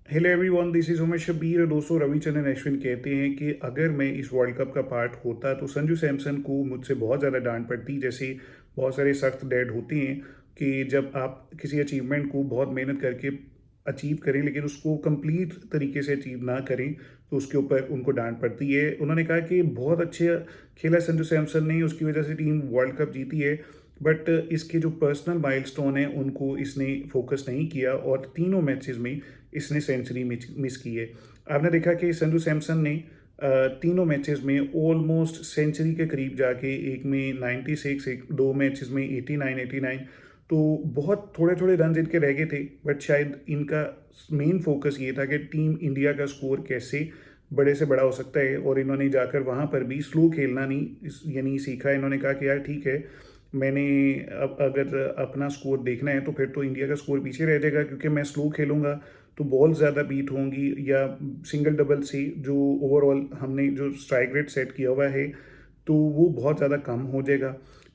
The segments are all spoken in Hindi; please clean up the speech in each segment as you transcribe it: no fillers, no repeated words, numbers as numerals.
Hello everyone, this is Umesh Shabbir. दोस्तों, रविचंद्रन अश्विन कहते हैं कि अगर मैं इस वर्ल्ड कप का पार्ट होता तो संजू सैमसन को मुझसे बहुत ज़्यादा डांट पड़ती। जैसे बहुत सारे सख्त डैड होते हैं कि जब आप किसी अचीवमेंट को बहुत मेहनत करके अचीव करें लेकिन उसको कंप्लीट तरीके से अचीव ना करें तो उसके ऊपर उनको डांट पड़ती है। उन्होंने कहा कि बहुत अच्छे खेला संजू सैमसन ने, उसकी वजह से टीम वर्ल्ड कप जीती है, बट इसके जो पर्सनल माइलस्टोन हैं उनको इसने फोकस नहीं किया और तीनों मैचेस में इसने सेंचुरी मिस की है। आपने देखा कि संजू सैमसन ने तीनों मैचेस में ऑलमोस्ट सेंचुरी के करीब जाके, एक में 96, एक दो मैचेस में 89, तो बहुत थोड़े थोड़े रन इनके रह गए थे। बट शायद इनका मेन फोकस ये था कि टीम इंडिया का स्कोर कैसे बड़े से बड़ा हो सकता है, और इन्होंने जाकर वहाँ पर भी स्लो खेलना नहीं यानी सीखा। इन्होंने कहा कि यार ठीक है, मैंने अब अगर अपना स्कोर देखना है तो फिर तो इंडिया का स्कोर पीछे रह जाएगा, क्योंकि मैं स्लो खेलूंगा तो बॉल ज़्यादा बीट होंगी, या सिंगल डबल से जो ओवरऑल हमने जो स्ट्राइक रेट सेट किया हुआ है तो वो बहुत ज़्यादा कम हो जाएगा।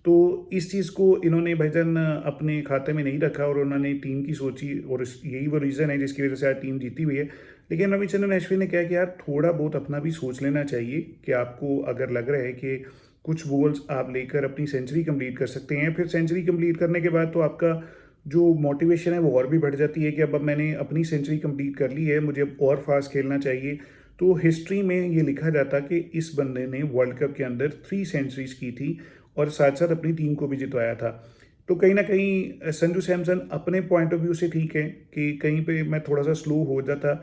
तो इस चीज़ को इन्होंने भाईजान अपने खाते में नहीं रखा और उन्होंने टीम की सोची, और यही वो रीज़न है जिसकी वजह से आज टीम जीती हुई है। लेकिन रविचंद्रन अश्विन ने क्या कि यार थोड़ा बहुत अपना भी सोच लेना चाहिए कि आपको अगर लग रहा है कि कुछ गोल्स आप लेकर अपनी सेंचुरी कंप्लीट कर सकते हैं, फिर सेंचुरी कंप्लीट करने के बाद तो आपका जो मोटिवेशन है वो और भी बढ़ जाती है कि अब मैंने अपनी सेंचुरी कंप्लीट कर ली है, मुझे अब और फास्ट खेलना चाहिए। तो हिस्ट्री में ये लिखा जाता कि इस बंदे ने वर्ल्ड कप के अंदर 3 सेंचुरीज की थी और साथ साथ अपनी टीम को भी जितवाया था। तो कहीं ना कहीं संजू सैमसन अपने पॉइंट ऑफ व्यू से ठीक है कि कहीं पे मैं थोड़ा सा स्लो हो जाता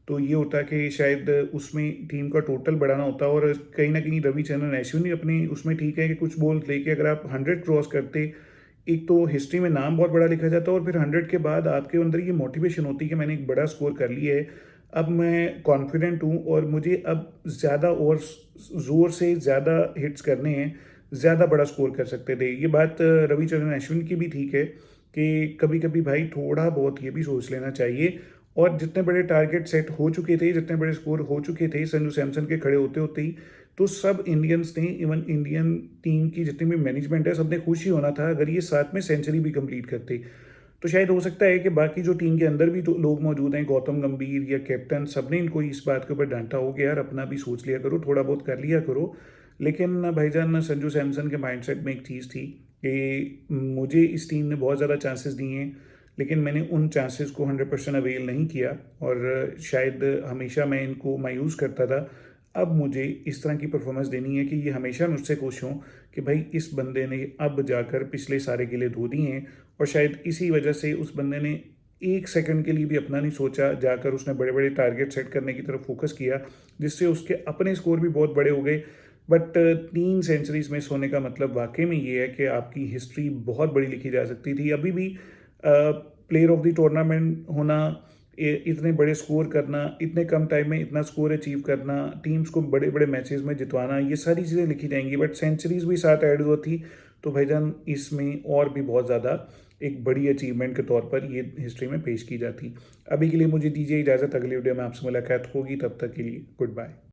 तो ये होता कि शायद उसमें टीम का टोटल बढ़ाना होता, और कहीं ना कहीं रविचंद्रन अश्विन भी अपनी उसमें ठीक है कि कुछ बॉल लेके अगर आप 100 क्रॉस करते, एक तो हिस्ट्री में नाम बहुत बड़ा लिखा जाता है, और फिर 100 के बाद आपके अंदर ये मोटिवेशन होती है कि मैंने एक बड़ा स्कोर कर लिया है, अब मैं कॉन्फिडेंट हूँ और मुझे अब ज़्यादा और ज़ोर से ज़्यादा हिट्स करने हैं, ज़्यादा बड़ा स्कोर कर सकते थे। ये बात रविचंद्रन अश्विन की भी ठीक है कि कभी कभी भाई थोड़ा बहुत ये भी सोच लेना चाहिए। और जितने बड़े टारगेट सेट हो चुके थे, जितने बड़े स्कोर हो चुके थे संजू सैमसन के खड़े होते होते ही, तो सब इंडियंस ने, इवन इंडियन टीम की जितनी भी मैनेजमेंट है, सबने खुश ही होना था अगर ये साथ में सेंचुरी भी कंप्लीट करते। तो शायद हो सकता है कि बाकी जो टीम के अंदर भी तो लोग मौजूद हैं, गौतम गंभीर या कैप्टन, सबने इनको इस बात के ऊपर डांटा हो कि यार अपना भी सोच लिया करो, थोड़ा बहुत कर लिया करो। लेकिन भाईजान संजू सैमसन के माइंडसेट में एक चीज़ थी कि मुझे इस टीम ने बहुत ज़्यादा चांसेस दिए हैं लेकिन मैंने उन चांसेस को 100% अवेल नहीं किया, और शायद हमेशा मैं इनको मायूस करता था। अब मुझे इस तरह की परफॉर्मेंस देनी है कि ये हमेशा मुझसे खुश हों कि भाई इस बंदे ने अब जाकर पिछले सारे गिले धो दिए हैं। और शायद इसी वजह से उस बंदे ने एक सेकंड के लिए भी अपना नहीं सोचा, जाकर उसने बड़े बड़े टारगेट सेट करने की तरफ फोकस किया, जिससे उसके अपने स्कोर भी बहुत बड़े हो गए। बट 3 सेंचुरीज मिस होने का मतलब वाकई में ये है कि आपकी हिस्ट्री बहुत बड़ी लिखी जा सकती थी। अभी भी प्लेयर ऑफ द टूर्नामेंट होना, इतने बड़े स्कोर करना, इतने कम टाइम में इतना स्कोर अचीव करना, टीम्स को बड़े बड़े मैचेस में जितवाना, ये सारी चीज़ें लिखी जाएंगी। बट सेंचुरीज भी साथ ऐड हुआ थी तो भाईजान इसमें और भी बहुत ज़्यादा एक बड़ी अचीवमेंट के तौर पर ये हिस्ट्री में पेश की जाती। अभी के लिए मुझे दीजिए इजाज़त, अगली वीडियो में आपसे मुलाकात होगी, तब तक के लिए गुड बाय।